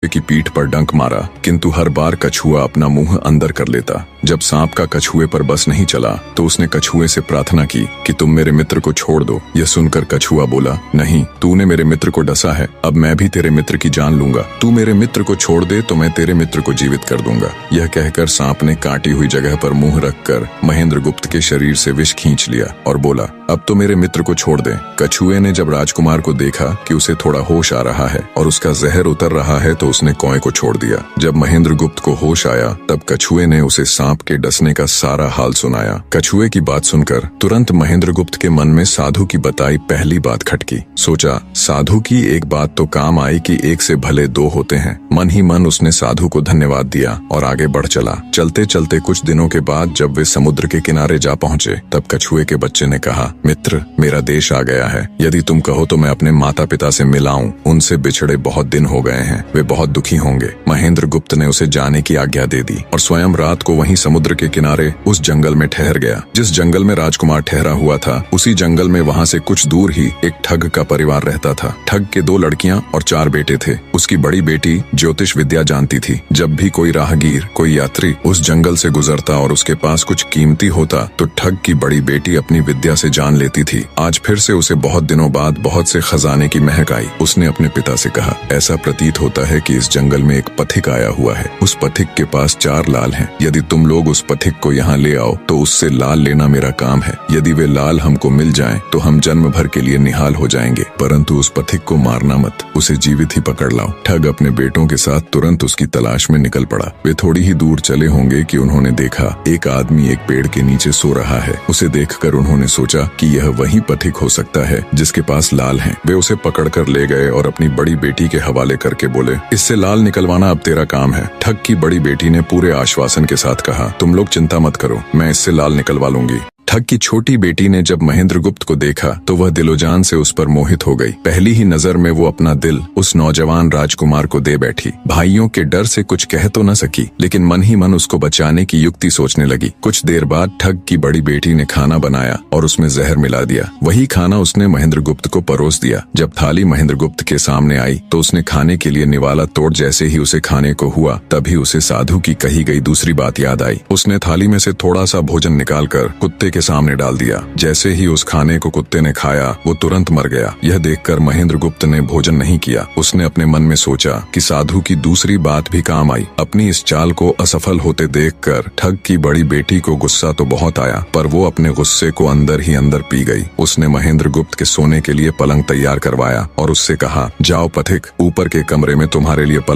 की पीठ पर डंक मारा, किंतु हर बार कछुआ अपना मुंह अंदर कर लेता। जब सांप का कछुए पर बस नहीं चला तो उसने कछुए से प्रार्थना की कि तुम मेरे मित्र को छोड़ दो। यह सुनकर कछुआ बोला, नहीं, तूने मेरे मित्र को डसा है, अब मैं भी तेरे मित्र की जान लूंगा। तू मेरे मित्र को छोड़ दे तो मैं तेरे मित्र को जीवित कर दूंगा। यह कहकर सांप ने काटी हुई जगह पर मुंह रखकर महेंद्रगुप्त के शरीर से विष खींच लिया और बोला, अब तो मेरे मित्र को छोड़ दे। कछुए ने जब राजकुमार को देखा कि उसे थोड़ा होश आ रहा है और उसका जहर उतर रहा है तो उसने कौए को छोड़ दिया। जब महेंद्रगुप्त को होश आया तब कछुए ने उसे सांप के डसने का सारा हाल सुनाया। कछुए की बात सुनकर तुरंत महेंद्रगुप्त के मन में साधु की बताई पहली बात खटकी। सोचा, साधु की एक बात तो काम आई कि एक से भले दो होते हैं। मन ही मन उसने साधु को धन्यवाद दिया और आगे बढ़ चला। चलते चलते कुछ दिनों के बाद जब वे समुद्र के किनारे जा पहुंचे तब कछुए के बच्चे ने कहा, मित्र, मेरा देश आ गया है। यदि तुम कहो तो मैं अपने माता पिता से मिलाऊं। उनसे बिछड़े बहुत दिन हो गए हैं, वे बहुत दुखी होंगे। महेंद्रगुप्त ने उसे जाने की आज्ञा दे दी और स्वयं रात को वहीं समुद्र के किनारे उस जंगल में ठहर गया। जिस जंगल में राजकुमार ठहरा हुआ था उसी जंगल में वहां से कुछ दूर ही एक ठग का परिवार रहता था। ठग के 2 लड़कियां और 4 बेटे थे। उसकी बड़ी बेटी ज्योतिष विद्या जानती थी। जब भी कोई राहगीर, कोई यात्री उस जंगल से गुजरता और उसके पास कुछ कीमती होता तो ठग की बड़ी बेटी अपनी विद्या से जान लेती थी। आज फिर से उसे बहुत दिनों बाद बहुत से खजाने की महक आई। उसने अपने पिता से कहा, ऐसा प्रतीत होता है कि इस जंगल में एक पथिक आया हुआ है। उस पथिक के पास 4 लाल हैं। यदि तुम लोग उस पथिक को यहाँ ले आओ तो उससे लाल लेना मेरा काम है। यदि वे लाल हमको मिल जाएं तो हम जन्म भर के लिए निहाल हो जाएंगे, परंतु उस पथिक को मारना मत, उसे जीवित ही पकड़ लाओ। ठग अपने बेटों के साथ तुरंत उसकी तलाश में निकल पड़ा। वे थोड़ी ही दूर चले होंगे कि उन्होंने देखा एक आदमी एक पेड़ के नीचे सो रहा है। उसे देखकर उन्होंने सोचा कि यह वही पथिक हो सकता है जिसके पास लाल हैं। वे उसे पकड़कर ले गए और अपनी बड़ी बेटी के हवाले करके बोले, इससे लाल निकलवाना अब तेरा काम है। ठग की बड़ी बेटी ने पूरे आश्वासन के साथ कहा, तुम लोग चिंता मत करो, मैं इससे लाल निकलवा लूंगी। ठग की छोटी बेटी ने जब महेंद्रगुप्त को देखा तो वह दिलोजान से उस पर मोहित हो गई। पहली ही नजर में वो अपना दिल उस नौजवान राजकुमार को दे बैठी। भाइयों के डर से कुछ कह तो न सकी, लेकिन मन ही मन उसको बचाने की युक्ति सोचने लगी। कुछ देर बाद ठग की बड़ी बेटी ने खाना बनाया और उसमें जहर मिला दिया। वही खाना उसने महेंद्रगुप्त को परोस दिया। जब थाली महेंद्रगुप्त के सामने आई तो उसने खाने के लिए निवाला तोड़ जैसे ही उसे खाने को हुआ तभी उसे साधु की कही गई दूसरी बात याद आई। उसने थाली में से थोड़ा सा भोजन निकालकर कुत्ते के सामने डाल दिया। जैसे ही उस खाने को कुत्ते ने खाया वो तुरंत मर गया। यह देखकर महेंद्रगुप्त ने भोजन नहीं किया। उसने अपने मन में सोचा कि साधु की दूसरी बात भी काम आई। अपनी इस चाल को असफल होते देखकर ठग की बड़ी बेटी को गुस्सा तो बहुत आया, पर वो अपने गुस्से को अंदर ही अंदर पी गई। उसने महेंद्रगुप्त के सोने के लिए पलंग तैयार करवाया और उससे कहा, जाओ पथिक, ऊपर के कमरे में तुम्हारे लिए पलंग